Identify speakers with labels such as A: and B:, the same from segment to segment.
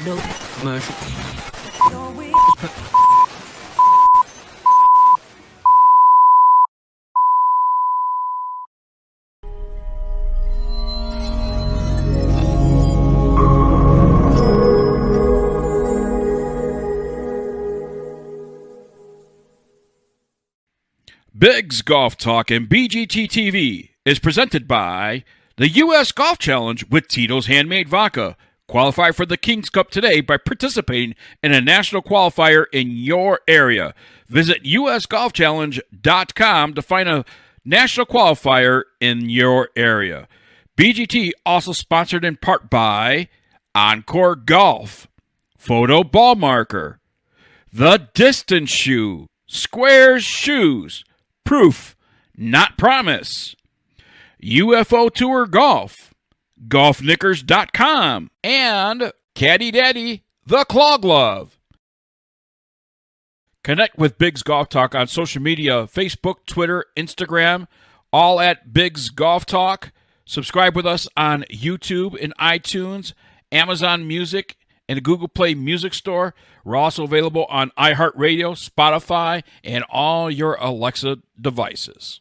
A: No commercial.
B: Bigg's Golf Talk and BGT TV is presented by the U.S. Golf Challenge with Tito's Handmade Vodka. Qualify for the King's Cup today by participating in a national qualifier in your area. Visit usgolfchallenge.com to find a national qualifier in your area. BGT also sponsored in part by Encore Golf, Photo Ball Marker, The Distance Shoe, SQAIRZ Shoes, Proof, Not Promise, UFO Tour Golf, GolfKnickers.com, and Caddy Daddy, the Claw Glove. Connect with Bigg's Golf Talk on social media, Facebook, Twitter, Instagram, all at Bigg's Golf Talk. Subscribe with us on YouTube and iTunes, Amazon Music, and the Google Play Music Store. We're also available on iHeartRadio, Spotify, and all your Alexa devices.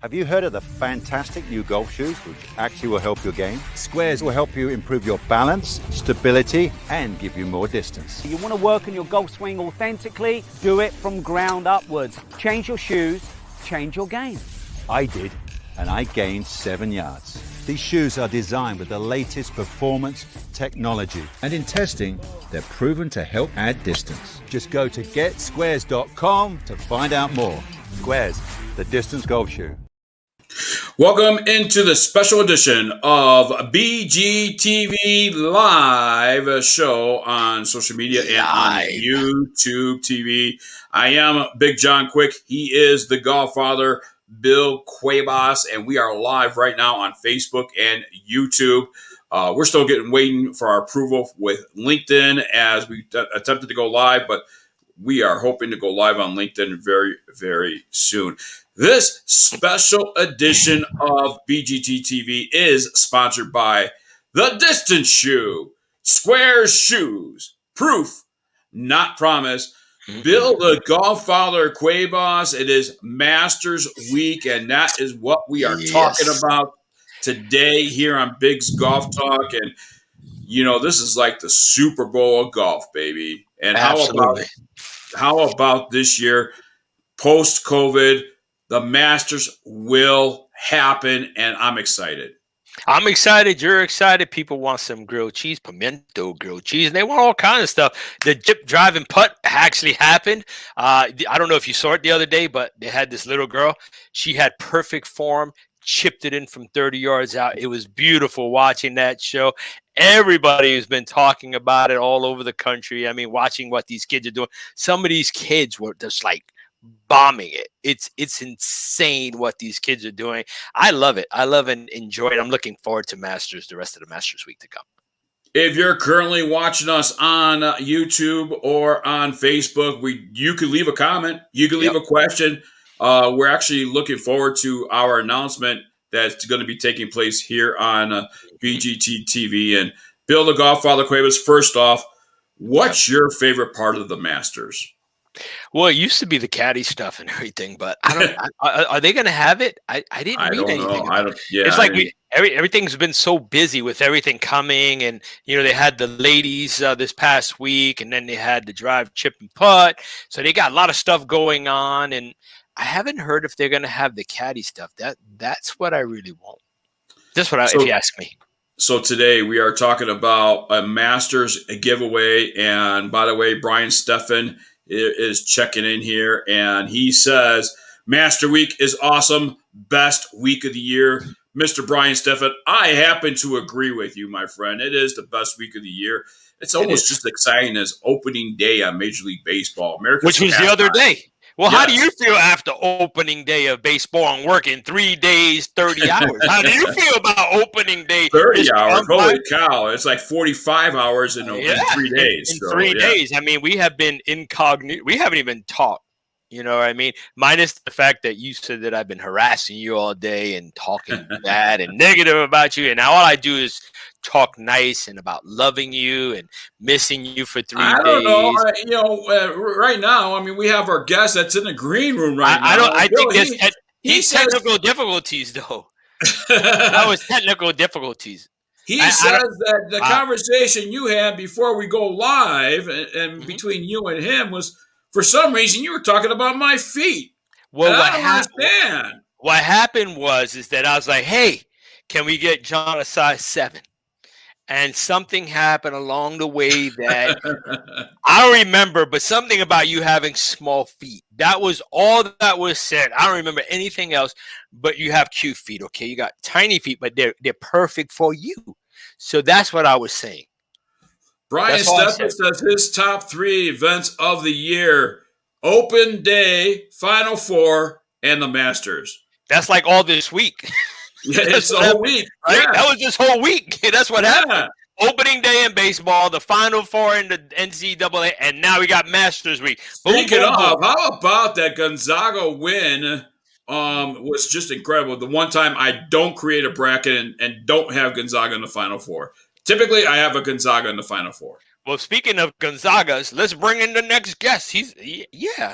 C: Have you heard of the fantastic new golf shoes which actually will help your game? SQAIRZ will help you improve your balance, stability, and give you more distance.
D: You want to work on your golf swing authentically? Do it from ground upwards. Change your shoes, change your game.
C: I did, and I gained 7 yards. These shoes are designed with the latest performance technology, and in testing, they're proven to help add distance. Just go to GetSQAIRZ.com to find out more. SQAIRZ, the distance golf shoe.
B: Welcome into the special edition of BGTV Live show on social media and on YouTube TV. I am Big John Quick. He is the GolfFather, Bill Cuebas, and we are live right now on Facebook and YouTube. We're still waiting for our approval with LinkedIn as we attempted to go live, but we are hoping to go live on LinkedIn very, very soon. This special edition of BGT TV is sponsored by The Distance Shoe, SQAIRZ Shoes, Proof, Not Promise, Bill the GolfFather Cuebas. It is Masters Week, and that is what we are talking about today here on Bigg's Golf Talk. And, you know, this is like the Super Bowl of golf, baby. And how about this year, post-COVID, the Masters will happen, and I'm excited.
E: I'm excited. You're excited. People want some grilled cheese, pimento grilled cheese, and they want all kinds of stuff. The chip drive and putt actually happened. I don't know if you saw it the other day, but they had this little girl. She had perfect form, chipped it in from 30 yards out. It was beautiful watching that show. Everybody has been talking about it all over the country. I mean, watching what these kids are doing. Some of these kids were just like bombing it. It's insane what these kids are doing. I love it. I love and enjoy it. I'm looking forward to Masters, the rest of the Masters week to come.
B: If you're currently watching us on YouTube or on Facebook, you can leave a comment. You can leave a question. We're actually looking forward to our announcement that's going to be taking place here on BGT TV. And Bill the GolfFather Cuebas, first off, what's your favorite part of the Masters?
E: Well, it used to be the caddy stuff and everything, but I don't. Are they going to have it? I didn't read anything. It's like everything's been so busy with everything coming, and you know they had the ladies this past week, and then they had the drive, chip, and putt. So they got a lot of stuff going on, and I haven't heard if they're going to have the caddy stuff. That's what I really want. That's what if you ask me.
B: So today we are talking about a Masters giveaway, and by the way, Brian Steffen is checking in here, and he says Master Week is awesome, best week of the year. Mr. Brian Steffen, I happen to agree with you, my friend. It is the best week of the year. It's almost just exciting as opening day on Major League Baseball.
E: Which was the other day. Well, yes. How do you feel after opening day of baseball and working 3 days, 30 hours? How do you feel about opening day?
B: 30 hours. Holy cow. It's like 45 hours in 3 days.
E: In 3 days. I mean, we have been incognito. We haven't even talked You know what I mean? Minus the fact that you said that I've been harassing you all day and talking bad and negative about you. And now all I do is talk nice and about loving you and missing you for 3
B: I don't know.
E: days.
B: Right now, I mean, we have our guest that's in the green room right now.
E: I don't. I
B: Bill,
E: think there's
B: he
E: he's
B: says
E: technical difficulties though. That was technical difficulties.
B: he
E: I
B: says
E: don't.
B: that the conversation you had before we go live and
E: Mhm.
B: between you and him was for some reason you were talking about my feet.
E: Well,
B: And I don't understand.
E: what happened is that I was like, "Hey, can we get John a size 7?" And something happened along the way that I don't remember, but something about you having small feet. That was all that was said. I don't remember anything else, but you have cute feet. Okay, you got tiny feet, but they're perfect for you. So that's what I was saying.
B: Brian
E: That's all I
B: Steffen
E: said.
B: says his top 3 events of the year: Open Day, Final Four, and the Masters.
E: That's like all this week.
B: Yeah, it's
E: That's
B: the
E: what
B: whole
E: happened,
B: week.
E: right?
B: Yeah.
E: That was this whole week. That's what
B: Yeah.
E: happened. Opening day in baseball, the Final Four in the NCAA, and now we got Masters week. Boom,
B: Speaking
E: boom, boom.
B: of, how about that Gonzaga win? Was just incredible. The one time I don't create a bracket and don't have Gonzaga in the Final Four. Typically, I have a Gonzaga in the Final Four.
E: Well, speaking of Gonzagas, let's bring in the next guest.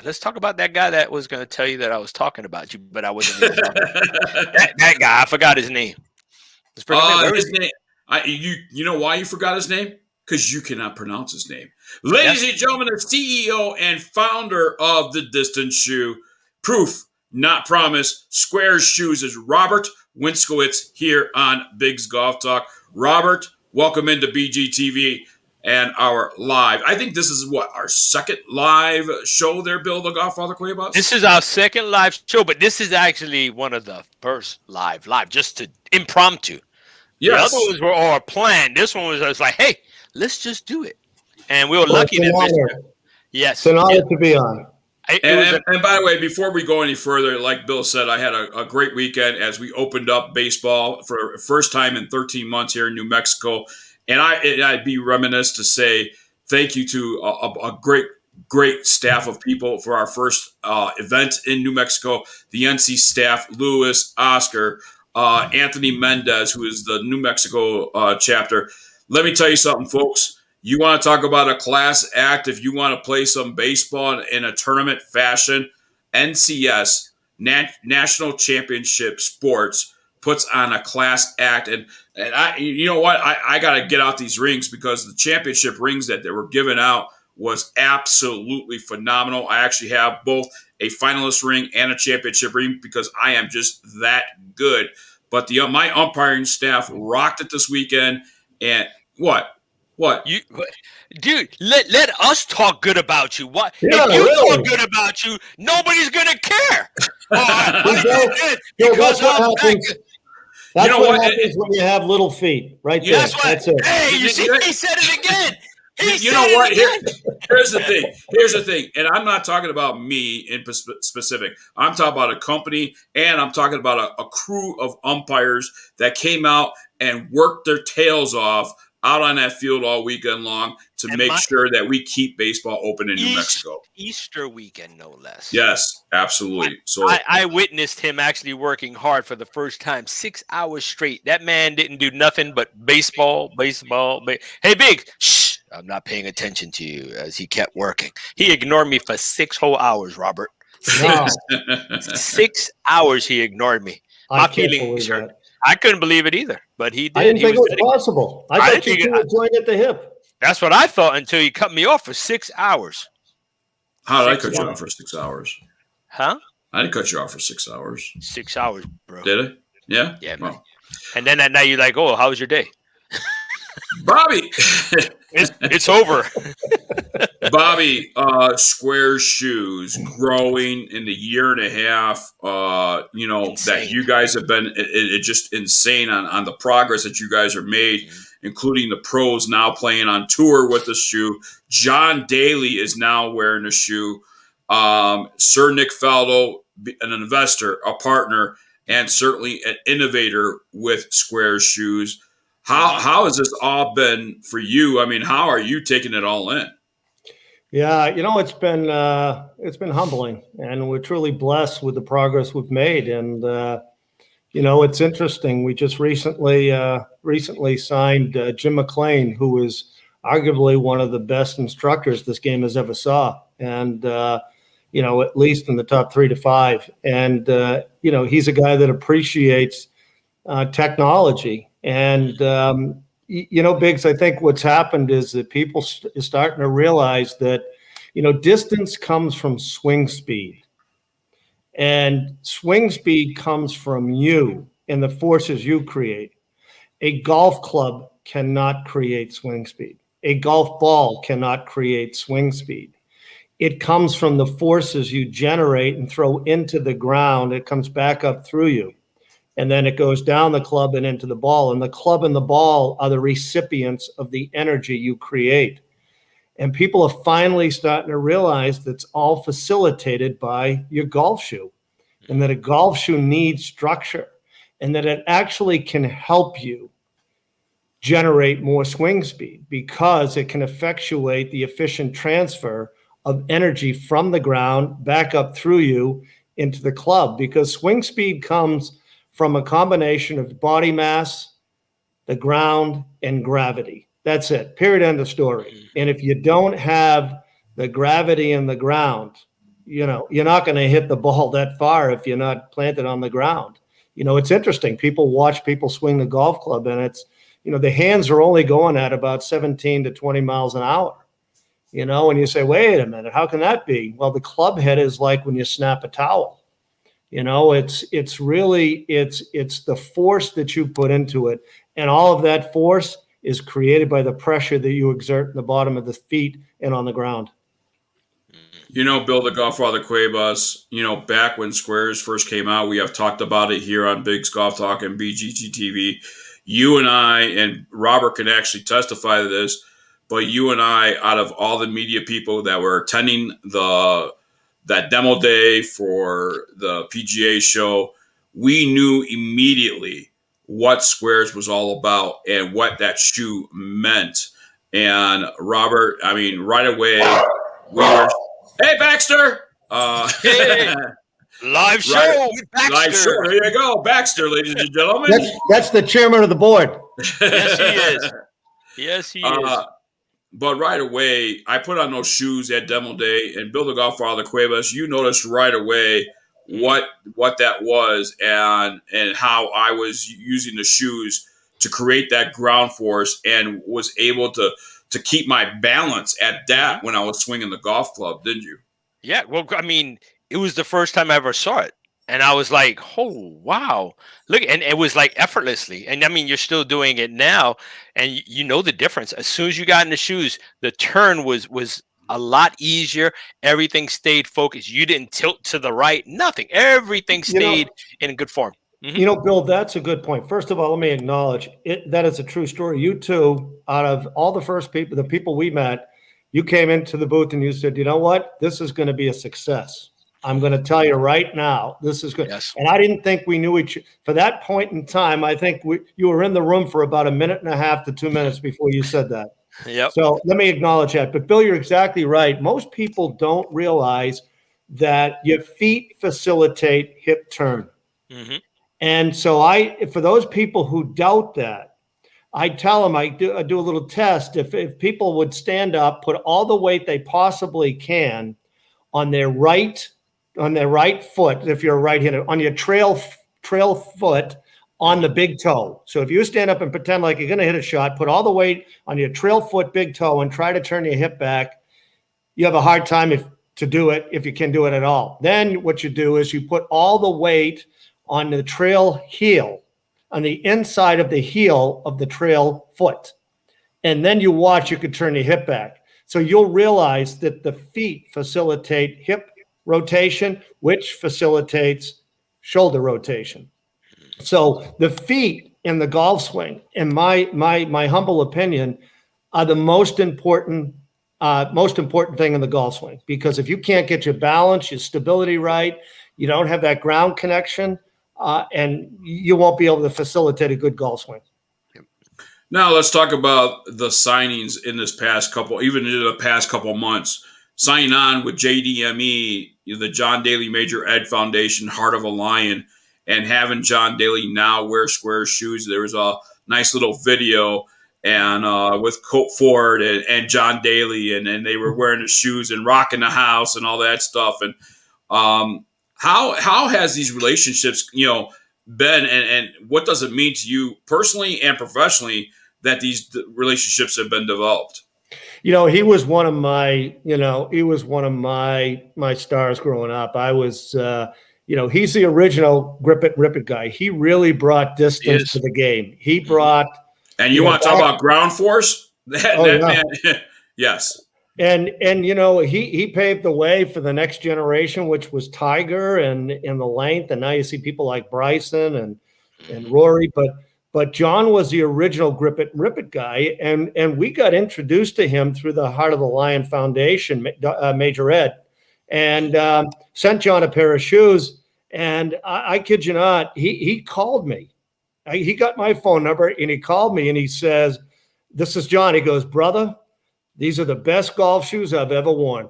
E: Let's talk about that guy that was going to tell you that I was talking about you, but I wasn't going to talk about that guy. I forgot his name. Let's bring him in.
B: His name. You know why you forgot his name? Because you cannot pronounce his name. Ladies and gentlemen, the CEO and founder of the Distance Shoe, proof, not promise, SQAIRZ Shoes is Robert Winskowitz here on Bigg's Golf Talk. Robert, welcome into BGTV and our live. I think this is our second live show there, Bill, the GolfFather Cuebas?
E: This is our second live show, but this is actually one of the first live, just to impromptu.
B: Yes.
E: The other ones were all planned. This one was like, hey, let's just do it. And we were lucky that
A: It's an honor to be on.
B: And by the way, before we go any further, like Bill said, I had a great weekend as we opened up baseball for the first time in 13 months here in New Mexico. And I'd be remiss to say thank you to a great staff of people for our first event in New Mexico. The NC staff, Lewis, Oscar, Anthony Mendez, who is the New Mexico chapter. Let me tell you something, folks. You want to talk about a class act? If you want to play some baseball in a tournament fashion, NCS, National Championship Sports, puts on a class act. And I, you know what? I got to get out these rings because the championship rings that they were given out was absolutely phenomenal. I actually have both a finalist ring and a championship ring because I am just that good. But my umpiring staff rocked it this weekend. And what?
E: Dude, let us talk good about you. What
A: Yeah,
E: if you
A: really?
E: talk good about you, nobody's gonna care.
A: That's what happens. That's what happens when you have little feet, right there. That's it.
E: Hey, you see, he said it again.
B: You know what? Here's the thing. And I'm not talking about me in specific. I'm talking about a company, and I'm talking about a crew of umpires that came out and worked their tails off out on that field all weekend long to make sure that we keep baseball open in New Mexico.
E: Easter weekend, no less.
B: Yes, absolutely. So
E: I witnessed him actually working hard for the first time, 6 hours straight. That man didn't do nothing but baseball. Hey, Bigg, shh, I'm not paying attention to you as he kept working. He ignored me for 6 whole hours, Robert. 6 hours he ignored me.
A: I can't believe that.
E: I couldn't believe it either, but he did.
A: I didn't think it was possible. I thought you were joined at the hip.
E: That's what I thought until he cut me off for 6 hours.
B: How did I cut you off for 6 hours?
E: Huh?
B: I didn't cut you off for 6 hours.
E: 6 hours, bro.
B: Did I? Yeah?
E: Yeah, man. Well. And then at night you're like, oh, how was your day?
B: Bobby.
E: It's over.
B: Bobby, SQAIRZ Shoes growing in the year and a half, insane. That you guys have been just insane on the progress that you guys have made, including the pros now playing on tour with the shoe. John Daly is now wearing the shoe. Sir Nick Faldo, an investor, a partner, and certainly an innovator with SQAIRZ Shoes. How has this all been for you? I mean, how are you taking it all in?
A: Yeah, it's been humbling, and we're truly blessed with the progress we've made. And it's interesting. We just recently signed Jim McLean, who is arguably one of the best instructors this game has ever saw, and at least in the top 3 to 5. And he's a guy that appreciates technology. And Biggs, I think what's happened is that people is starting to realize that distance comes from swing speed, and swing speed comes from you and the forces you create. A golf club cannot create swing speed. A golf ball cannot create swing speed. It comes from the forces you generate and throw into the ground. It comes back up through you, and then it goes down the club and into the ball. And the club and the ball are the recipients of the energy you create. And people are finally starting to realize that's all facilitated by your golf shoe, and that a golf shoe needs structure, and that it actually can help you generate more swing speed because it can effectuate the efficient transfer of energy from the ground back up through you into the club, because swing speed comes from a combination of body mass, the ground, and gravity. That's it. Period. End of story. And if you don't have the gravity in the ground, you're not going to hit the ball that far if you're not planted on the ground. It's interesting. People watch people swing the golf club, and it's, the hands are only going at about 17 to 20 miles an hour. And you say, wait a minute, how can that be? Well, the club head is like when you snap a towel. It's really the force that you put into it, and all of that force is created by the pressure that you exert in the bottom of the feet and on the ground.
B: Bill, the GolfFather Cuebas, back when SQAIRZ first came out, we have talked about it here on Bigg's Golf Talk and BGTV. You and I, and Robert can actually testify to this, but you and I, out of all the media people that were attending that demo day for the PGA show, we knew immediately what SQAIRZ was all about and what that shoe meant. And Robert, right away, we were, hey, Baxter!
E: Hey, live show with Baxter.
B: Live show. Here you go, Baxter, ladies and gentlemen.
A: That's the chairman of the board.
E: Yes, he is. Yes, he is.
B: But right away, I put on those shoes at demo day, and Bill the GolfFather Cuebas, you noticed right away what that was and how I was using the shoes to create that ground force and was able to keep my balance at that when I was swinging the golf club, didn't you?
E: Yeah, well, it was the first time I ever saw it. And I was like, oh, wow. Look, and it was like effortlessly. And you're still doing it now. And the difference. As soon as you got in the shoes, the turn was a lot easier. Everything stayed focused. You didn't tilt to the right, nothing. Everything stayed in good form.
A: Mm-hmm. Bill, that's a good point. First of all, let me acknowledge that is a true story. You two, out of all the people we met, you came into the booth and you said, you know what? This is going to be a success. I'm going to tell you right now, this is good.
E: Yes.
A: And I didn't think we knew each for that point in time. I think you were in the room for about a minute and a half to 2 minutes before you said that.
E: Yep.
A: So let me acknowledge that. But Bill, you're exactly right. Most people don't realize that your feet facilitate hip turn. Mm-hmm. And so for those people who doubt that, I tell them, I do a little test. If people would stand up, put all the weight they possibly can on their right foot, if you're a right-hander, on your trail foot on the big toe. So if you stand up and pretend like you're going to hit a shot, put all the weight on your trail foot, big toe, and try to turn your hip back, you have a hard time to do it if you can do it at all. Then what you do is you put all the weight on the trail heel, on the inside of the heel of the trail foot. And then you watch, you can turn your hip back. So you'll realize that the feet facilitate hip rotation, which facilitates shoulder rotation. So the feet in the golf swing, in my humble opinion, are the most important thing in the golf swing. Because if you can't get your balance, your stability right, you don't have that ground connection, and you won't be able to facilitate a good golf swing.
B: Now let's talk about the signings in the past couple months. signing on with JDME, the John Daly Major Ed Foundation, Heart of a Lion, and having John Daly now wear SQAIRZ shoes. There was a nice little video and with Colt Ford and John Daly, and they were wearing the shoes and rocking the house and all that stuff. And how has these relationships, been, and what does it mean to you personally and professionally that these relationships have been developed?
A: He was one of my, my stars growing up. I was, he's the original grip it, rip it guy. He really brought distance to the game. He brought.
B: And you want to talk about ground force? Man, yes.
A: And he paved the way for the next generation, which was Tiger and the length. And now you see people like Bryson and Rory, but John was the original grip it, rip it guy. And we got introduced to him through the Heart of the Lion Foundation, Major Ed, and sent John a pair of shoes. And I kid you not, he called me. He got my phone number and he called me and he says, "This is John." He goes, "Brother, these are the best golf shoes I've ever worn."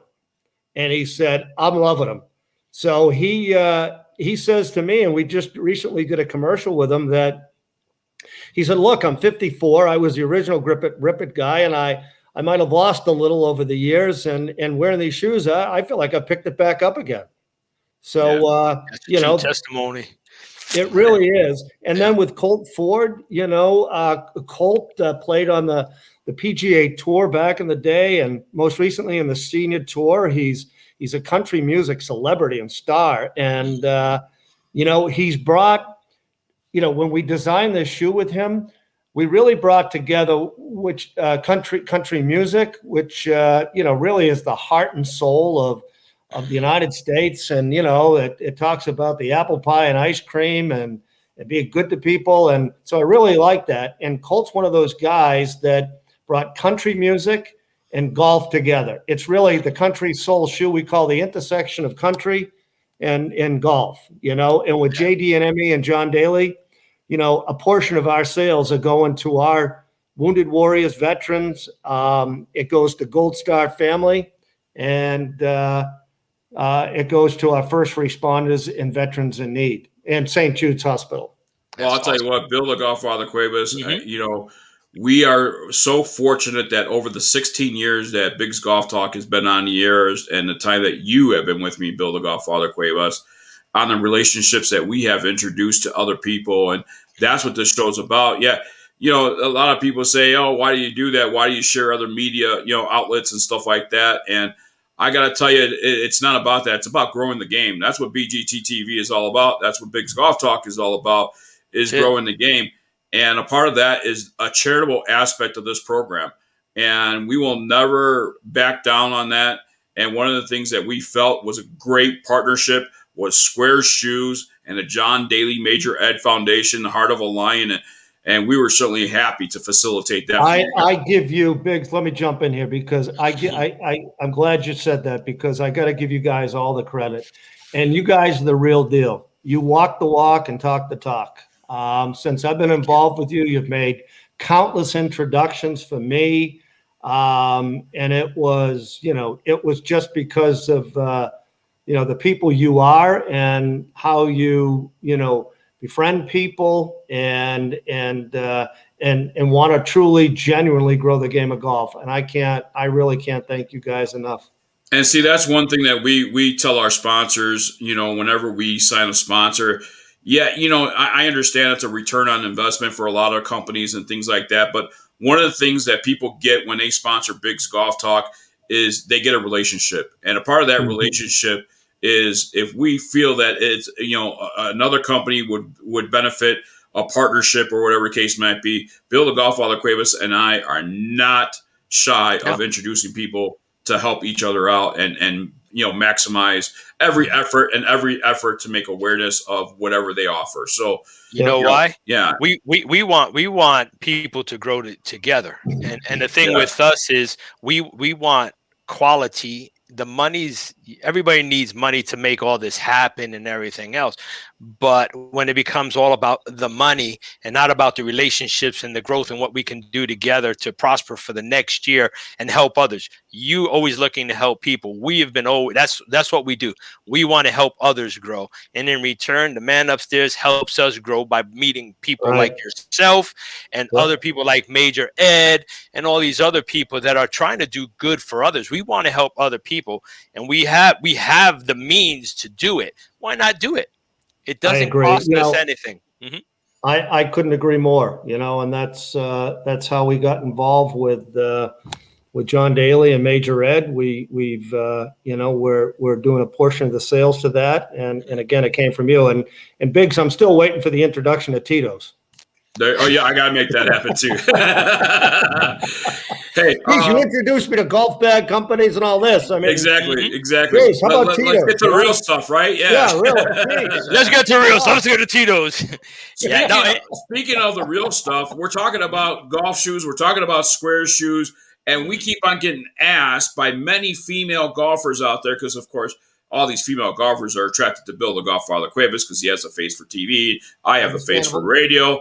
A: And he said, "I'm loving them." So he says to me, and we just recently did a commercial with him, that he said, "Look, I'm 54. I was the original grip it, rip it guy. And I might have lost a little over the years, and wearing these shoes, I feel like I picked it back up again." So,
E: testimony.
A: It really is. And then with Colt Ford, Colt played on the PGA Tour back in the day, and most recently in the Senior Tour. He's a country music celebrity and star. And, he's brought, when we designed this shoe with him, we really brought together which country music, which, really is the heart and soul of the United States. And, it talks about the apple pie and ice cream and being good to people. And so I really like that. And Colt's one of those guys that brought country music and golf together. It's really the country soul shoe we call the intersection of country and golf, and with JD&ME and John Daly, a portion of our sales are going to our Wounded Warriors veterans. It goes to Gold Star family, and it goes to our first responders and veterans in need, and St. Jude's Hospital.
B: Well, I'll tell you what, Bill the GolfFather Cuebas, we are so fortunate that over the 16 years that Bigg's Golf Talk has been on the air, and the time that you have been with me, Bill the GolfFather Cuebas, on the relationships that we have introduced to other people. And that's what this show's about. Yeah. A lot of people say, "Oh, why do you do that? Why do you share other media, outlets and stuff like that?" And I got to tell you, it's not about that. It's about growing the game. That's what BGT TV is all about. That's what Bigg's Golf Talk is all about, is growing the game. And a part of that is a charitable aspect of this program. And we will never back down on that. And one of the things that we felt was a great partnership was SQAIRZ Shoes and the John Daly Major Ed Foundation, the Heart of a Lion. And we were certainly happy to facilitate that.
A: I give you, Biggs, let me jump in here, because I'm glad you said that, because I got to give you guys all the credit. And you guys are the real deal. You walk the walk and talk the talk. Since I've been involved with you, you've made countless introductions for me. And it was just because of, the people you are and how you, befriend people and want to truly, genuinely grow the game of golf. And I really can't thank you guys enough.
B: And see, that's one thing that we tell our sponsors, whenever we sign a sponsor. Yeah, I understand it's a return on investment for a lot of companies and things like that. But one of the things that people get when they sponsor Bigg's Golf Talk is they get a relationship. And a part of that relationship is if we feel that it's, another company would benefit a partnership or whatever case might be, Bill the GolfFather Cuebas and I are not shy of introducing people to help each other out and maximize every effort to make awareness of whatever they offer. So
E: why?
B: Yeah,
E: we want people to grow together, and the thing with us is we want quality. Everybody needs money to make all this happen and everything else. But when it becomes all about the money and not about the relationships and the growth and what we can do together to prosper for the next year and help others, you always looking to help people. We have been that's what we do. We want to help others grow, and in return, the man upstairs helps us grow by meeting people like yourself and other people like Major Ed and all these other people that are trying to do good for others. We want to help other people, and we have the means to do it. Why not do it? It doesn't cost us anything. Mm-hmm.
A: I couldn't agree more, and that's how we got involved with John Daly and Major Ed. We're doing a portion of the sales to that. And again, it came from you and Biggs. I'm still waiting for the introduction of Tito's.
B: I got to make that happen too. Hey,
A: you introduced me to golf bag companies and all this. I mean,
B: exactly.
A: Geez, how about Tito's?
B: Let's get to the real stuff, right?
A: Yeah, really.
E: Let's get to real stuff. Let's go to Tito's.
B: Speaking of the real stuff, we're talking about golf shoes. We're talking about SQAIRZ shoes, and we keep on getting asked by many female golfers out there because, of course, all these female golfers are attracted to Bill the GolfFather Cuebas because he has a face for TV. I have a face for radio.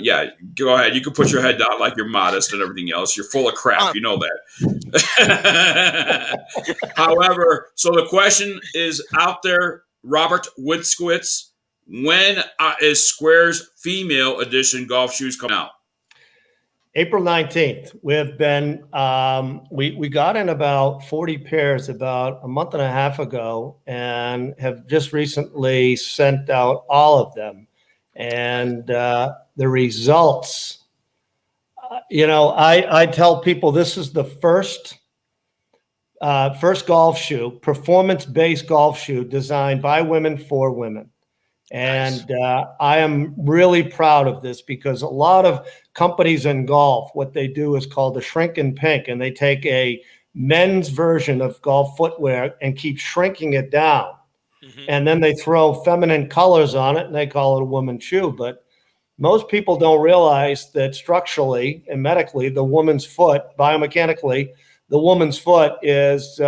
B: Yeah, go ahead. You can put your head down like you're modest and everything else. You're full of crap. You know that. However, so the question is out there, Robert Witzkowitz, when is SQAIRZ female edition golf shoes coming out?
A: April 19th. We've been, we got in about 40 pairs about a month and a half ago and have just recently sent out all of them. And the results, I tell people this is the first golf shoe, performance-based golf shoe designed by women for women. And I am really proud of this because a lot of companies in golf, what they do is called the shrink and pink, and they take a men's version of golf footwear and keep shrinking it down. Mm-hmm. And then they throw feminine colors on it and they call it a woman's shoe. But most people don't realize that structurally and medically, the woman's foot, biomechanically, the woman's foot is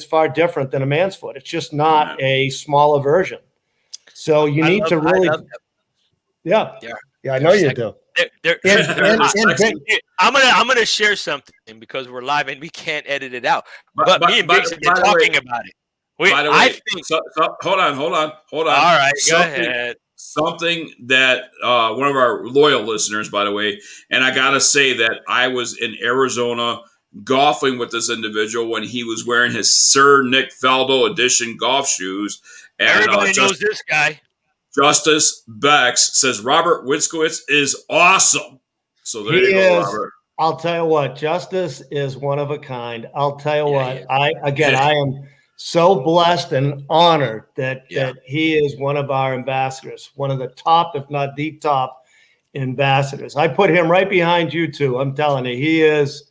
A: far different than a man's foot. It's just not a smaller version. So you need to really, I know you do.
E: I'm gonna share something because we're live and we can't edit it out. But me and Biggs have been talking about it.
B: By the way, hold on.
E: All right, go ahead.
B: Something that one of our loyal listeners, by the way, and I gotta say that I was in Arizona golfing with this individual when he was wearing his Sir Nick Faldo edition golf shoes. And,
E: everybody knows this guy.
B: Justice Bex says Robert Witzkowitz is awesome. So there you go, Robert.
A: I'll tell you what, Justice is one of a kind. I'll tell you what, I am so blessed and honored that he is one of our ambassadors, one of the top, if not the top ambassadors. I put him right behind you two. I'm telling you, he is.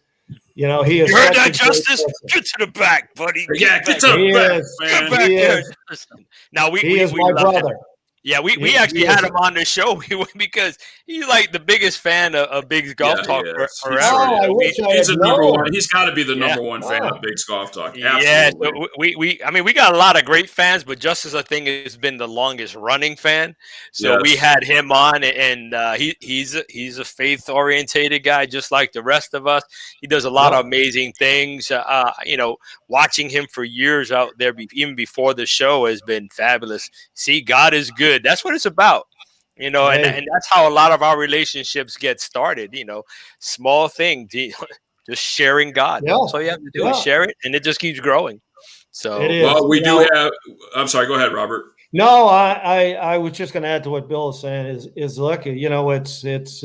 A: He is.
E: You heard that, Justice? Get to the back, buddy.
B: Get to the back, man.
E: Get back there. Now
A: he is my brother.
E: Yeah, we actually had him on the show because he's like the biggest fan of Bigg's Golf Talk forever.
B: He's the number one. He's got to be the number one fan of Bigg's Golf Talk. Absolutely.
E: Yeah, so we got a lot of great fans, but Justice, I think, has been the longest running fan. So we had him on, and he's a faith orientated guy, just like the rest of us. He does a lot of amazing things. Watching him for years out there, even before the show, has been fabulous. See, God is good. That's what it's about, and that's how a lot of our relationships get started. Small thing, just sharing God. Yeah. That's all you have to do is share it, and it just keeps growing. So,
B: well, we do have. I'm sorry. Go ahead, Robert.
A: No, I was just going to add to what Bill is saying. Is look, it's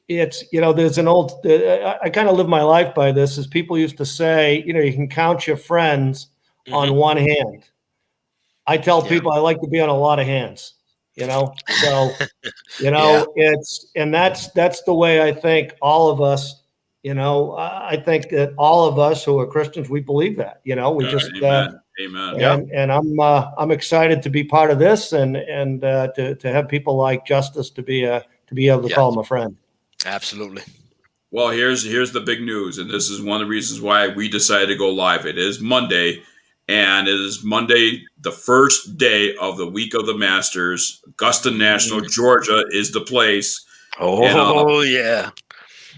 A: there's an old. I kind of live my life by this. As people used to say, you can count your friends on one hand. I tell people I like to be on a lot of hands, so, that's the way I think all of us, I think that all of us who are Christians, we believe that, we just,
B: amen.
A: And I'm excited to be part of this and to have people like Justice to be able to call him a friend.
E: Absolutely.
B: Well, here's the big news. And this is one of the reasons why we decided to go live. It is Monday. And it is Monday, the first day of the week of the Masters. Augusta National, Georgia is the place.
E: Oh, yeah.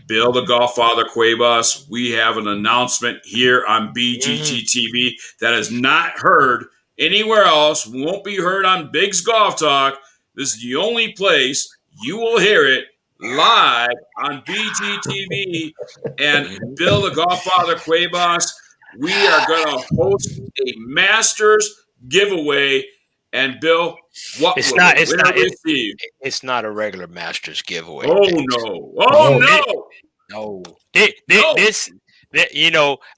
B: Bill, the GolfFather, Cuebas, we have an announcement here on BGT TV that is not heard anywhere else, won't be heard on Bigg's Golf Talk. This is the only place you will hear it live on BGTV. And Bill, the GolfFather, Cuebas, we are going to host a Masters giveaway. And Bill, what will the winner receive?
E: It's not a regular Masters giveaway.
B: Oh, no. Oh, no.
E: No.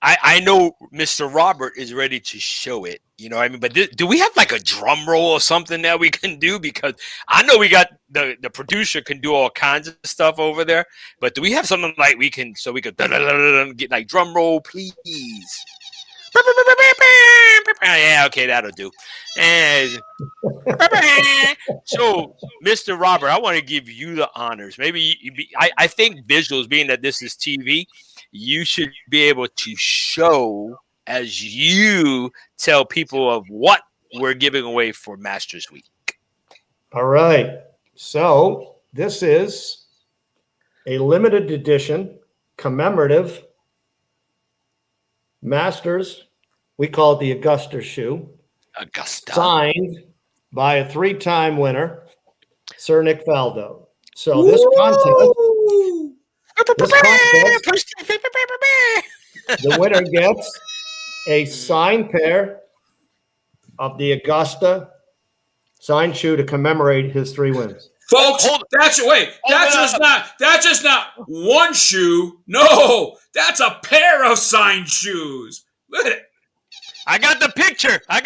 E: I know Mr. Robert is ready to show it. You know what I mean? But do we have like a drum roll or something that we can do? Because I know we got the producer can do all kinds of stuff over there. But do we have something like we can get like drum roll, please? Yeah, okay, that'll do. And so, Mr. Robert, I want to give you the honors. I think visuals, being that this is TV, you should be able to show as you tell people of what we're giving away for Masters Week.
A: All right. So this is a limited edition commemorative Masters. We call it the Augusta shoe.
E: Augusta.
A: Signed by a 3-time winner, Sir Nick Faldo. So this contest, the winner gets a signed pair of the Augusta signed shoe to commemorate his 3 wins.
B: Folks, that's just not one shoe. No, that's a pair of signed shoes. Look at it.
E: I got the picture. I'm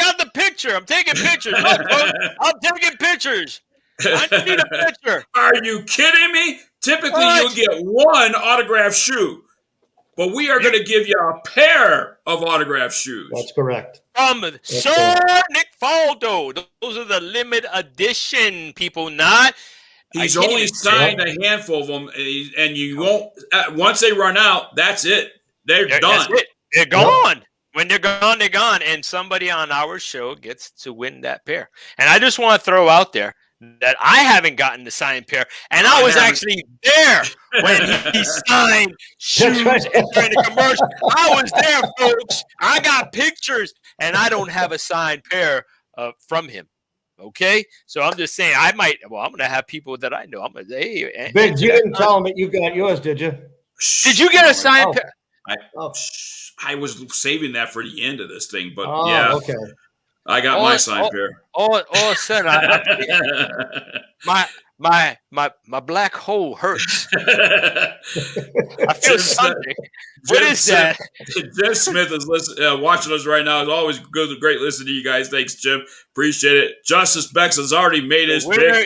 E: taking pictures. Look, folks, I'm taking pictures. I need a picture.
B: Are you kidding me? Typically, you'll get one autographed shoe, but we are going to give you a pair of autographed shoes.
A: That's correct.
E: Sir Nick Faldo. Those are the limited edition, people.
B: He's only signed a handful of them, and you won't. Once they run out, that's it. They're done.
E: That's it. They're gone. When they're gone, they're gone. And somebody on our show gets to win that pair. And I just want to throw out there that I haven't gotten the signed pair. And I was actually there when he signed shoes during the commercial. I was there, folks. I got pictures, and I don't have a signed pair from him. Okay? So I'm just saying, I'm going to have people that I know. I'm going to say, hey.
A: Bigg, you didn't tell him that you got yours, did you?
E: Did you get a signed pair?
B: I was saving that for the end of this thing, but
A: okay.
B: I got my signed pair.
E: All of a sudden, my black hole hurts. I feel something. What is that?
B: Jim Smith is watching us right now. It's always good, great listening to you guys. Thanks, Jim. Appreciate it. Justice Bex has already made his pick.
E: Look at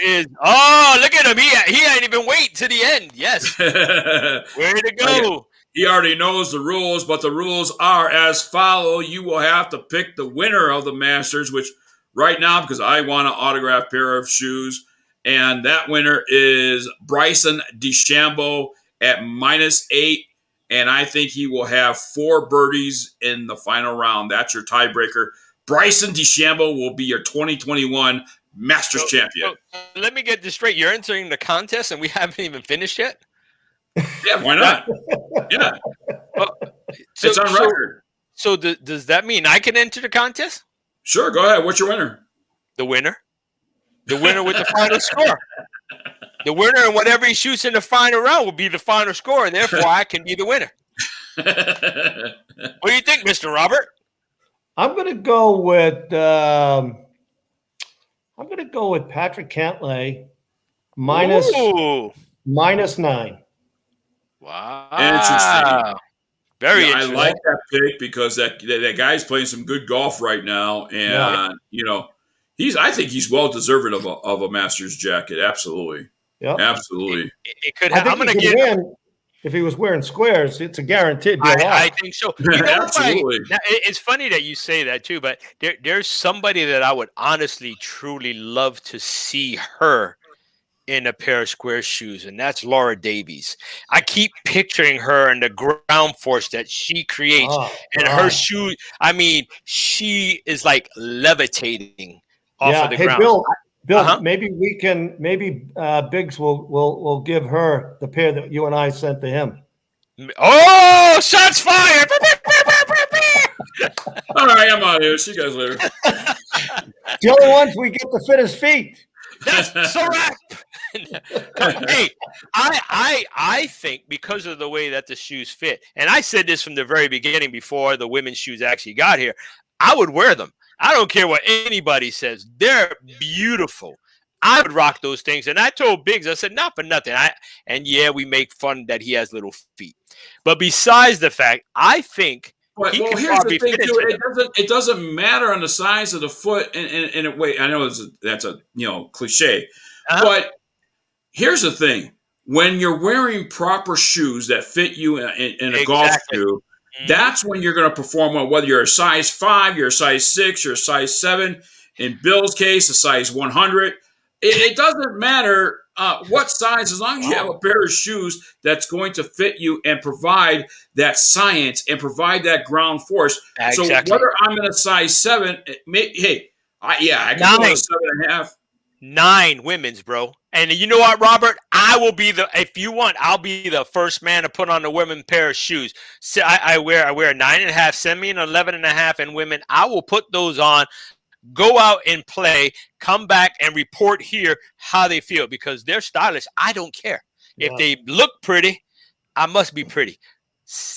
E: him. He ain't even wait to the end. Yes. Way to go.
B: He already knows the rules, but the rules are as follow. You will have to pick the winner of the Masters, which right now, because I want an autographed pair of shoes, and that winner is Bryson DeChambeau at -8, and I think he will have 4 birdies in the final round. That's your tiebreaker. Bryson DeChambeau will be your 2021 Masters champion.
E: So let me get this straight. You're entering the contest, and we haven't even finished yet?
B: Yeah, why not? Yeah. It's on record.
E: So does that mean I can enter the contest?
B: Sure, go ahead. What's your winner?
E: The winner. The winner with the final score. The winner and whatever he shoots in the final round will be the final score, and therefore I can be the winner. What do you think, Mr. Robert?
A: I'm going to go with Patrick Cantlay -9.
E: Wow.
B: Interesting.
E: Very interesting.
B: I like that pick because that guy's playing some good golf right now. And, I think he's well deserving of a Masters jacket. Absolutely.
A: Yep.
B: Absolutely.
E: It could happen. I'm going to
A: win if he was wearing SQAIRZ. It's a guaranteed deal.
E: I think so.
B: Absolutely.
E: It's funny that you say that too, but there's somebody that I would honestly, truly love to see her in a pair of SQAIRZ shoes, and that's Laura Davies. I keep picturing her and the ground force that she creates,
A: Oh,
E: and her
A: God.
E: shoe. I mean, she is like levitating off
A: Yeah.
E: of the
A: Hey,
E: ground.
A: Bill,
E: Uh-huh.
A: maybe Biggs will give her the pair that you and I sent to him.
E: Oh, shots fired!
B: All right, I'm out of here. See you guys later.
A: The only ones we get to fit his feet.
E: That's so right. Hey, I think because of the way that the shoes fit, and I said this from the very beginning before the women's shoes actually got here, I would wear them. I don't care what anybody says. They're beautiful. I would rock those things. And I told Biggs, I said, not for nothing. And yeah, we make fun that he has little feet. But besides the fact, I think
B: But,
E: he
B: well,
E: could
B: here's the
E: probably
B: thing,
E: fit
B: too.
E: into them.
B: It doesn't matter on the size of the foot. And wait, I know that's a cliche, but here's the thing: when you're wearing proper shoes that fit you in a golf shoe, that's when you're going to perform well. Whether you're a size 5, you're a size 6, you're a size 7. In Bill's case, a size 100. It doesn't matter what size, as long as you have a pair of shoes that's going to fit you and provide that science and provide that ground force.
E: Exactly.
B: So whether I'm in a size 7, I can go in a 7.5.
E: 9 women's, bro. And you know what, Robert? If you want, I'll be the first man to put on a women pair of shoes. So I wear a 9.5, send me an 11.5 in women. I will put those on, go out and play, come back and report here how they feel, because they're stylish. I don't care. If they look pretty, I must be pretty.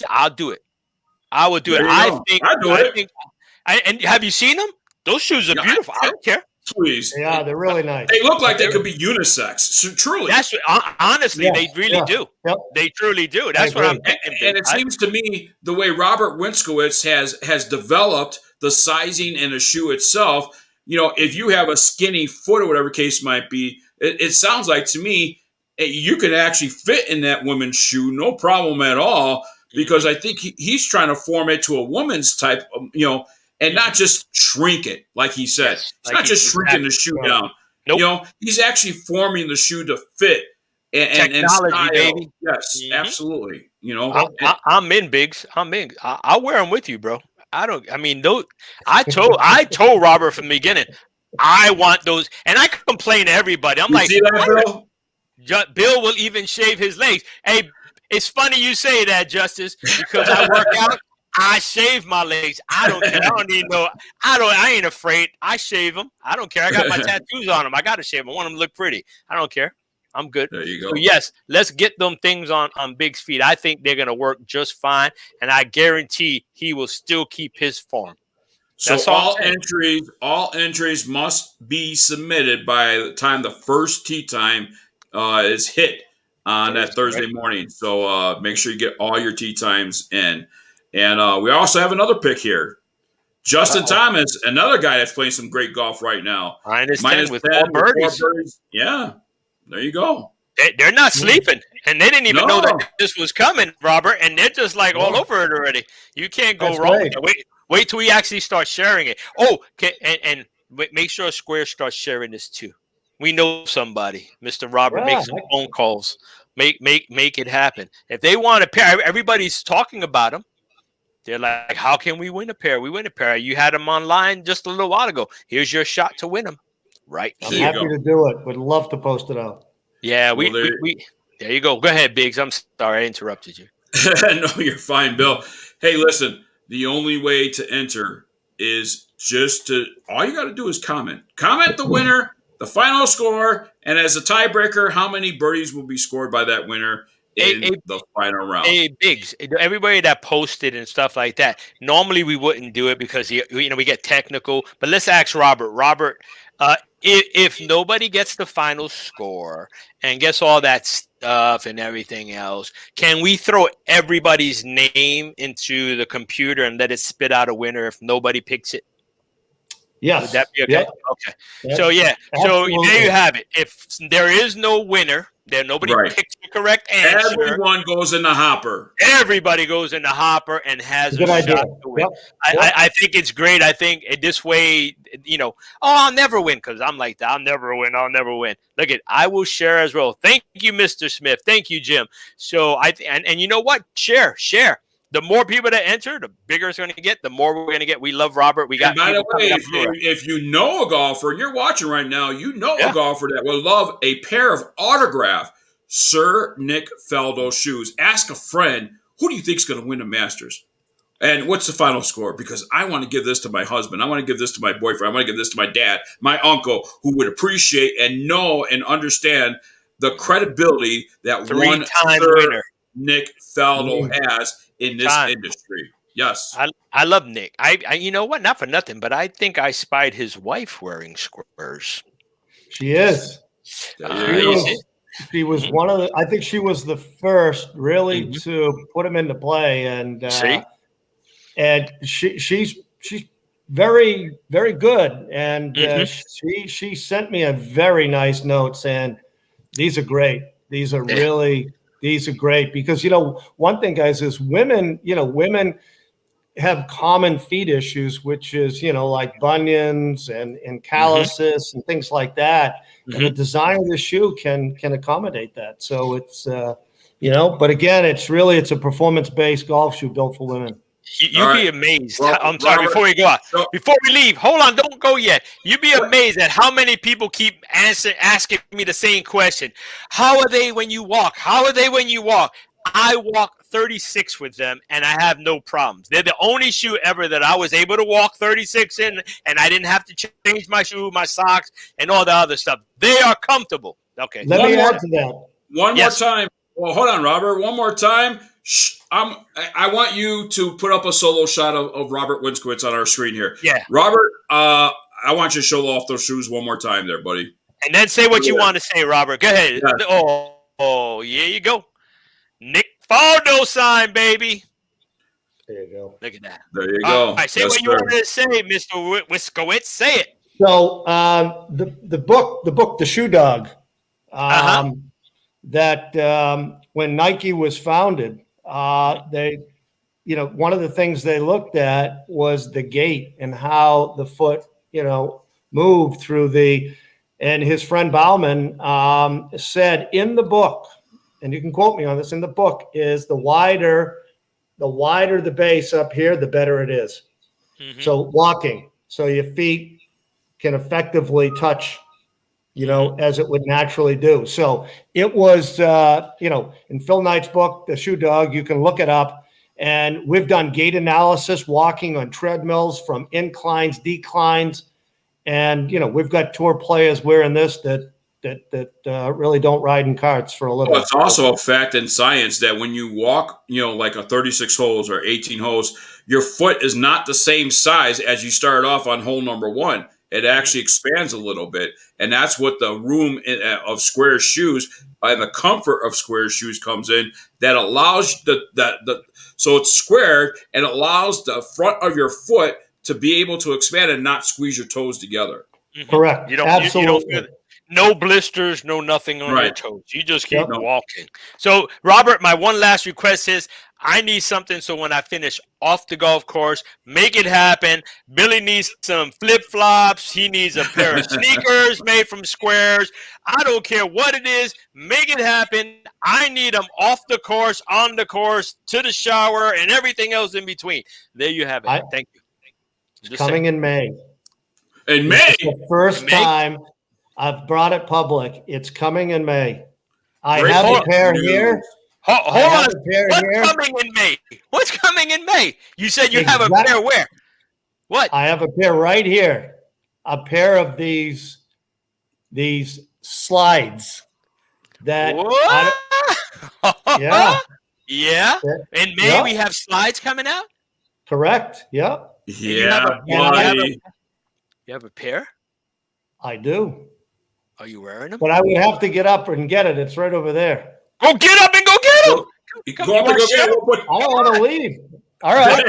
E: I'll do it. I will do it.
B: I'll do it.
E: And have you seen them? Those shoes are beautiful. I don't care.
B: Please.
A: Yeah, they're really nice.
B: They look like they could be unisex. So, truly.
E: That's honestly, they really do.
A: Yep.
E: They truly do. That's what I'm thinking.
B: And it seems to me the way Robert Winskowitz has developed the sizing and the shoe itself. If you have a skinny foot or whatever case might be, it sounds like to me you could actually fit in that woman's shoe, no problem at all. Because I think he's trying to form it to a woman's type, and not just shrink it, like he said.
E: Yes,
B: it's not just shrinking the shoe down.
E: Nope.
B: He's actually forming the shoe to fit and
E: Technology,
B: style.
E: baby.
B: Yes, absolutely.
E: I'm in, Biggs. I'm in. I'll wear them with you, bro. I told Robert from the beginning, I want those, and I complain to everybody. I'm like,
B: see that, Bill?
E: Bill will even shave his legs. Hey, it's funny you say that, Justice, because I work out. I shave my legs. I don't care. I ain't afraid. I shave them. I don't care. I got my tattoos on them. I got to shave them. I want them to look pretty. I don't care. I'm good.
B: There you go.
E: So yes, let's get them things on Bigg's feet. I think they're going to work just fine, and I guarantee he will still keep his form.
B: So all entries must be submitted by the time the first tee time is hit on that Thursday morning. So make sure you get all your tee times in. And we also have another pick here. Justin Thomas, another guy that's playing some great golf right now.
E: Minus 10 with 4 birdies.
B: Yeah, there you go.
E: They're not sleeping, and they didn't even know that this was coming, Robert, and they're just like all over it already. You can't go wrong.
A: Right.
E: Wait till we actually start sharing it. Oh, and make sure SQAIRZ starts sharing this too. We know somebody, Mr. Robert. Make some phone calls. Make it happen. If they want a pair, everybody's talking about them. They're like, how can we win a pair? We win a pair. You had them online just a little while ago. Here's your shot to win them right here.
A: I'm happy to do it. Would love to post it out.
E: Yeah, we there you go. Go ahead, Biggs. I'm sorry I interrupted you.
B: No, you're fine, Bill. Hey, listen, the only way to enter is all you got to do is comment. Comment the winner, the final score, and as a tiebreaker, how many birdies will be scored by that winner in the final round.
E: Hey, Biggs, everybody that posted and stuff like that, normally we wouldn't do it because, we get technical, but let's ask Robert. Robert, if nobody gets the final score and gets all that stuff and everything else, can we throw everybody's name into the computer and let it spit out a winner if nobody picks it?
A: Yes.
E: Would that be okay?
A: Yep.
E: Okay.
A: Yep.
E: So,
A: Absolutely.
E: there you have it. If there is no winner, There, nobody
B: Right.
E: picks the correct answer.
B: Everyone goes in the hopper.
E: Everybody goes in the hopper and has
A: Good
E: a
A: idea.
E: shot to win.
A: Yep. Yep.
E: I think it's great. I think this way, I'll never win because I'm like that. I'll never win. I'll never win. Look at, I will share as well. Thank you, Mr. Smith. Thank you, Jim. So and you know what? Share. The more people that enter, the bigger it's going to get. The more we're going to get. We love Robert. We got.
B: And by the way,
E: people
B: if you know a golfer and you're watching right now, you know
E: Yeah.
B: a golfer that would love a pair of autographed Sir Nick Faldo shoes. Ask a friend, who do you think is going to win the Masters? And what's the final score? Because I want to give this to my husband. I want to give this to my boyfriend. I want to give this to my dad, my uncle, who would appreciate and know and understand the credibility that one
E: Three-time
B: Sir
E: winner.
B: Nick Faldo has in this
E: Time.
B: industry. Yes.
E: I love Nick. I you know what? Not for nothing, but I think I spied his wife wearing SQAIRZ.
A: She is. She was one of the. I think she was the first really to put him into play, and
E: See?
A: and she's very, very good, and she sent me a very nice note saying these are great. These are great because one thing, guys, is women have common feet issues, which is like bunions and calluses and things like that. And the design of the shoe can accommodate that. So it's but again, it's a performance-based golf shoe built for women.
E: You'd be amazed.
B: Well,
E: I'm sorry,
B: Robert,
E: before we go out, before we leave, hold on, don't go yet. You'd be amazed at how many people keep asking me the same question. How are they when you walk? How are they when you walk? I walk 36 with them, and I have no problems. They're the only shoe ever that I was able to walk 36 in, and I didn't have to change my shoe, my socks, and all the other stuff. They are comfortable. Okay.
A: Let me add to that.
B: One more time. Well, hold on, Robert. One more time. I want you to put up a solo shot of Robert Winskowitz on our screen here.
E: Yeah.
B: Robert, I want you to show off those shoes one more time there, buddy.
E: And then say what you want to say, Robert. Go ahead.
B: Yeah.
E: Oh, yeah, you go. Nick Faldo sign, baby.
A: There you go.
E: Look at that.
B: There you go.
E: All right, say what you wanted to say, Mr. Winskowitz. Say it.
A: So the book, The Shoe Dog, that when Nike was founded, they, one of the things they looked at was the gait and how the foot, moved through and his friend Bauman said in the book, and you can quote me on this, in the book, is the wider the base up here, the better it is. So walking, so your feet can effectively touch, as it would naturally do. So it was, in Phil Knight's book, The Shoe Dog, you can look it up. And we've done gait analysis, walking on treadmills from inclines, declines. And, we've got tour players wearing this that really don't ride in carts for a living.
B: Well, it's also a fact in science that when you walk, like a 36 holes or 18 holes, your foot is not the same size as you started off on hole number one. It actually expands a little bit. And that's what the room of SQAIRZ shoes and the comfort of SQAIRZ shoes comes in, that allows so it's squared and allows the front of your foot to be able to expand and not squeeze your toes together.
A: Correct. Absolutely.
E: You don't feel no blisters, no nothing on your toes. You just keep walking. So, Robert, my one last request is I need something so when I finish off the golf course, make it happen. Billy needs some flip-flops. He needs a pair of sneakers made from SQAIRZ. I don't care what it is. Make it happen. I need them off the course, on the course, to the shower, and everything else in between. There you have it. Thank you.
A: It's coming in May.
B: In May?
A: It's the first time I've brought it public. It's coming in May. I have a pair here.
E: Hold on. What's coming in May? What's coming in May? You said you have a pair where? What?
A: I have a pair right here. A pair of these slides. That
E: yeah. In May we have slides coming out?
A: Correct. Yeah.
B: Yeah.
E: You have a pair?
A: I do.
E: Are you wearing them?
A: But I would have to get up and get it. It's right over there.
E: Go get up and go get them.
B: Go up and go get them.
A: I don't want to leave. All right.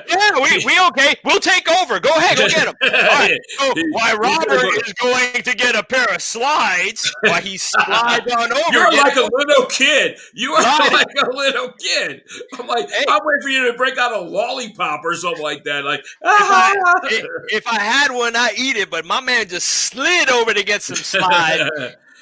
E: Yeah, we okay. We'll take over. Go ahead, go get him. All right. So while Robert is going to get a pair of slides, while he slides on over.
B: You're like a little kid. You are like a little kid. I'm like,
E: Hey.
B: I'm waiting for you to break out a lollipop or something like that. Like,
E: if I had one, I'd eat it. But my man just slid over to get some slides,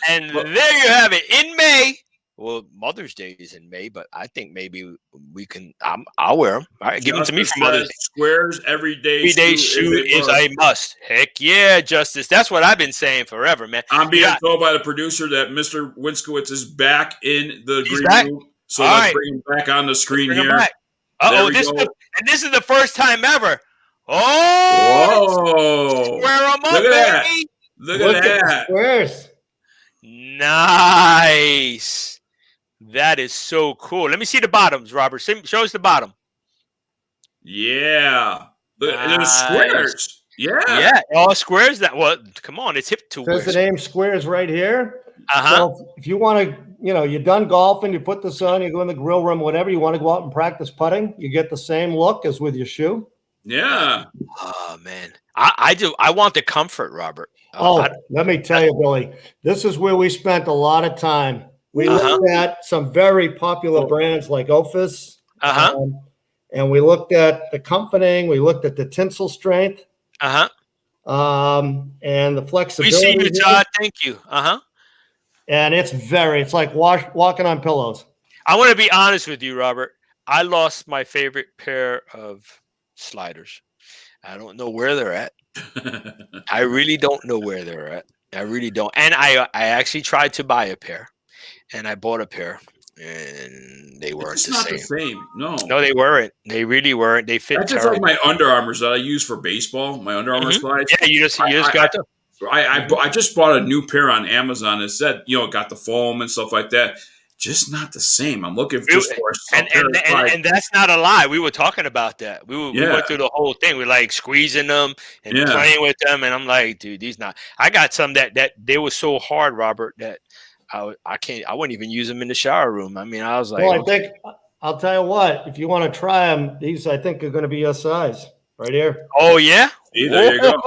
E: and there you have it. In May. Well, Mother's Day is in May, but I think maybe we can. I'll wear them. All right, give them to me for Mother's Day.
B: SQAIRZ everyday
E: shoe is a must. Heck yeah, Justice. That's what I've been saying forever, man.
B: I'm being told by the producer that Mr. Winskowitz is back in the green room. So let's bring him back on the screen here.
E: This is the first time ever. Oh, square them up, baby.
B: Look at that.
A: SQAIRZ.
E: Nice. That is so cool. Let me see the bottoms, Robert. Show us the bottom.
B: Yeah. There's SQAIRZ. Yeah.
E: Yeah. All SQAIRZ. That. Well, come on. It's hip to wear.
A: Says the name SQAIRZ right here.
E: Uh-huh.
A: So if you want to, you're done golfing, you put this on, you go in the grill room, whatever, you want to go out and practice putting, you get the same look as with your shoe.
B: Yeah.
E: Oh, man. I do. I want the comfort, Robert.
A: Let me tell you, Billy, this is where we spent a lot of time. We looked at some very popular brands like Office, and we looked at the comforting. We looked at the tensile strength, and the flexibility.
E: We see you, Todd. Thank you.
A: And it's like walking on pillows.
E: I want to be honest with you, Robert. I lost my favorite pair of sliders. I don't know where they're at. I really don't know where they're at. I really don't. And I actually tried to buy a pair. And I bought a pair, and they weren't the same.
B: No,
E: they weren't. They really weren't. They fit.
B: That's just like my Under Armours that I use for baseball. My Under Armour slides.
E: Yeah, you just got them.
B: I just bought a new pair on Amazon. It said, it got the foam and stuff like that. Just not the same. I'm looking for
E: and that's not a lie. We were talking about that. We went through the whole thing. We're like squeezing them and playing with them, and I'm like, dude, these not. I got some that they were so hard, Robert, that. I wouldn't even use them in the shower room. I mean, I was like,
A: well, I think I'll tell you what, if you want to try them, these I think are going to be your size right here.
E: Oh yeah.
B: See, there you go.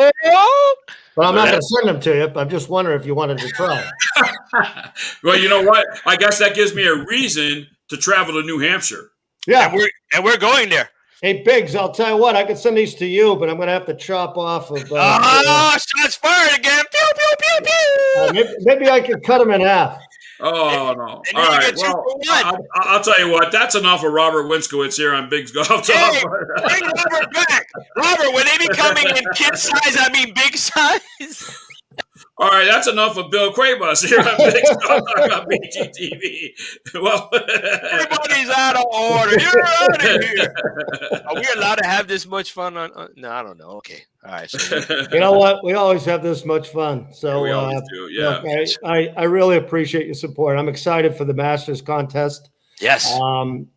A: But I'm not going to send them to you. I'm just wondering if you wanted to try.
B: Well, you know what? I guess that gives me a reason to travel to New Hampshire.
A: Yeah.
E: And we're going there.
A: Hey, Biggs, I'll tell you what, I could send these to you, but I'm going to have to chop off of.
E: Shots fired again. Pew, pew, pew, pew.
A: Maybe I could cut them in half.
B: Oh, no. All right. Well, I'll tell you what, that's enough of Robert Winskowitz here on Bigg's Golf Talk.
E: Hey, bring Robert back. Robert, when they be coming in kid size, I mean big size.
B: All right, that's enough of Bill Cuebas here on Bigg's Golf Talk on BGTV. Well,
E: everybody's out of order. You're out of here. Are we allowed to have this much fun on? No, I don't know. Okay. All right. So
A: you know what? We always have this much fun. So
B: we always do. Yeah.
A: Look, I really appreciate your support. I'm excited for the Masters contest.
E: Yes.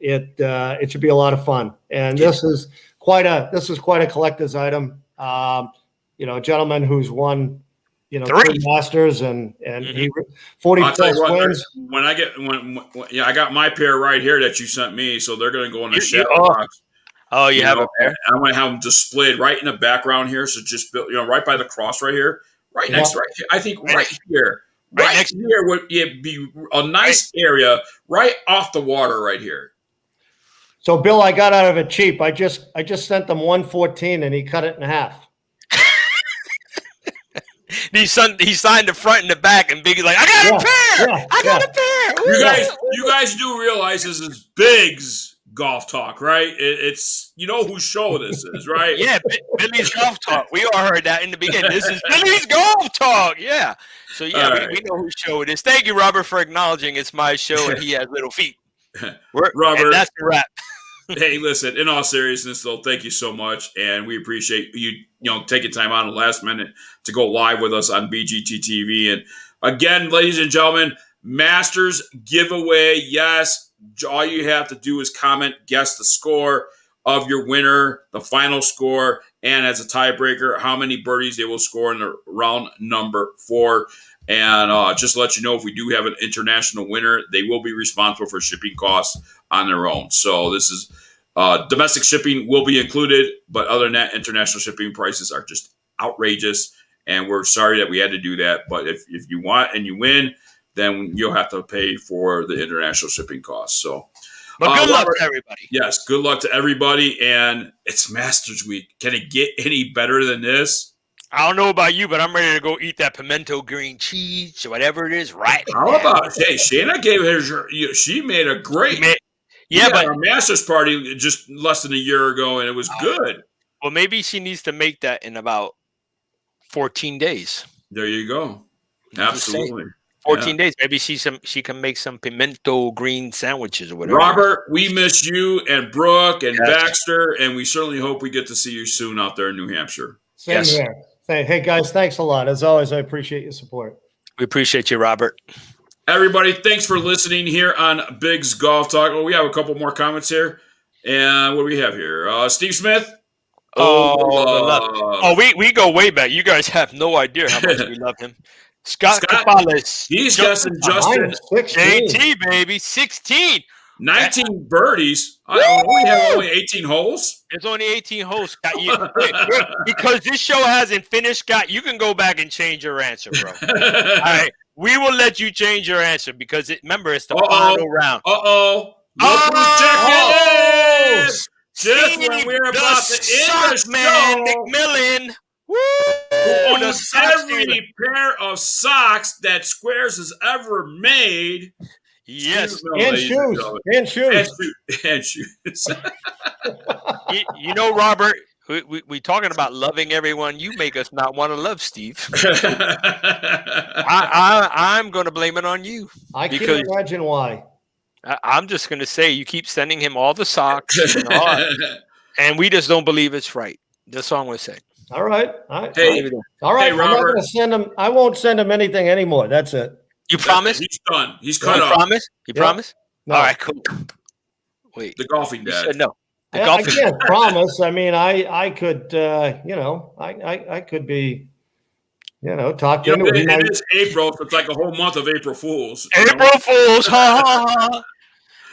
A: It should be a lot of fun, and this is quite a collector's item. A gentleman who's won. 3 Masters and he 40 plus wins.
B: When I got my pair right here that you sent me, so they're going to go in the shadow box.
E: Oh, you have a pair?
B: I'm going to have them displayed right in the background here, so just right by the cross right here, right next to right here. I think right here would be a nice area right off the water right here.
A: So, Bill, I got out of it cheap. I just sent them 114, and he cut it in half.
E: He signed the front and the back, and Bigg's like, I got a pair. I got a pair.
B: You guys do realize this is Bigg's Golf Talk, right? It's whose show this is, right?
E: Yeah, Billy's Golf Talk. We all heard that in the beginning. This is Billy's Golf Talk. Yeah. So we know whose show it is. Thank you, Robert, for acknowledging it's my show and he has little feet.
B: Robert,
E: and that's the wrap.
B: Hey, listen, in all seriousness, though, thank you so much. And we appreciate you taking time out in the last minute to go live with us on BGT TV. And again, ladies and gentlemen, Masters giveaway. Yes, all you have to do is comment, guess the score of your winner, the final score, and as a tiebreaker, how many birdies they will score in the round number 4. And just to let you know, if we do have an international winner, they will be responsible for shipping costs on their own. So this is Domestic shipping will be included, but other than that, international shipping prices are just outrageous. And we're sorry that we had to do that. But if you want and you win, then you'll have to pay for the international shipping costs. So,
E: But good luck
B: Robert,
E: to everybody.
B: yes, good luck to everybody. And it's Masters Week. Can it get any better than this?
E: I don't know about you, but I'm ready to go eat that pimento green cheese or whatever it is right
B: How
E: now.
B: about, hey, Shayna gave she made a great,
E: Yeah, but
B: our Masters party just less than a year ago, and it was good.
E: Well, maybe she needs to make that in about 14 days.
B: There you go.
E: I'm just saying.
B: Absolutely.
E: 14 days. Maybe she can make some pimento green sandwiches or whatever.
B: Robert, we miss you and Brooke and
E: Yes.
B: Baxter, and we certainly hope we get to see you soon out there in New Hampshire.
A: Same
E: Yes.
A: here. Hey, guys, thanks a lot. As always, I appreciate your support.
E: We appreciate you, Robert.
B: Everybody, thanks for listening here on Bigg's Golf Talk. Well, we have a couple more comments here. And what do we have here? Steve Smith.
E: We go way back. You guys have no idea how much we love him. Scott Capales.
B: He's Justin.
E: JT, baby. 16.
B: 19 birdies. I only have only 18 holes.
E: There's only 18 holes, Scott. Because this show hasn't finished, Scott, you can go back and change your answer, bro. All right. We will let you change your answer because remember, it's the final round.
B: Look who's checking in. Just when we're about to end the
E: man,
B: show,
E: McMillan. Woo!
B: Who owns every pair of socks that SQAIRZ has ever made.
E: Yes.
A: And shoes.
B: And shoes.
E: you know, Robert, we talking about loving everyone. You make us not want to love Steve. I'm going to blame it on you.
A: I can't imagine why.
E: I'm just going to say you keep sending him all the socks, and we just don't believe it's right. That's all I'm going to say.
A: All right.
B: Hey,
A: all right.
B: Hey,
A: I'm not
B: Robert.
A: going to send him. I won't send him anything anymore. That's it.
E: You promise?
B: He's done. He's cut off.
E: Promise? You promise?
A: No.
E: All right, cool. Wait.
B: The golfing
E: You
B: dad.
E: said no. The
A: I
E: golfing
A: can't promise. I mean, I could, I could be, talked into it.
B: It is April, so it's like a whole month of April Fools.
E: April Fools. Ha ha ha.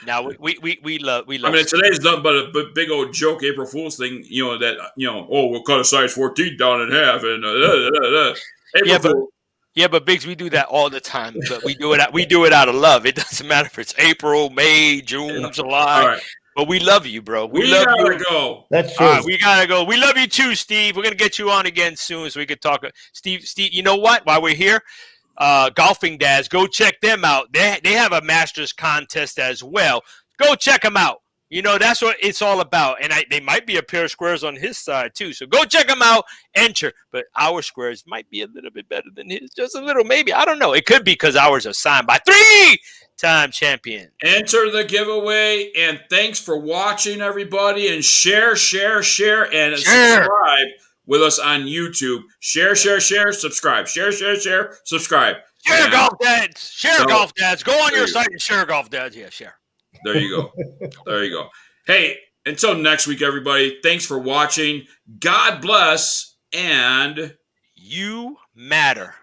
E: Now we love.
B: I mean, today's nothing but a big old joke April Fool's thing. We'll cut a size 14 down in half, and April Fool.
E: Yeah, but Biggs, we do that all the time. But we do it out of love. It doesn't matter if it's April, May, June, July.
B: All right.
E: But we love you, bro.
B: We
E: love
B: gotta
E: you.
B: go.
A: That's true.
E: All right, we gotta go. We love you too, Steve. We're gonna get you on again soon so we could talk. Steve, you know what? While we're here, Golfing Dads, go check them out. They have a Masters contest as well. Go check them out. That's what it's all about. And they might be a pair of squares on his side too. So go check them out. Enter. But our squares might be a little bit better than his. Just a little, maybe. I don't know. It could be because ours are signed by 3-time champion.
B: Enter the giveaway, and thanks for watching, everybody. And share, and subscribe with us on YouTube. Share, subscribe. Share, subscribe.
E: Share Golf Dads. Share Golf Dads. Go on your site and share Golf Dads. Yeah, share.
B: There you go. Hey, until next week, everybody, thanks for watching. God bless, and
E: you matter.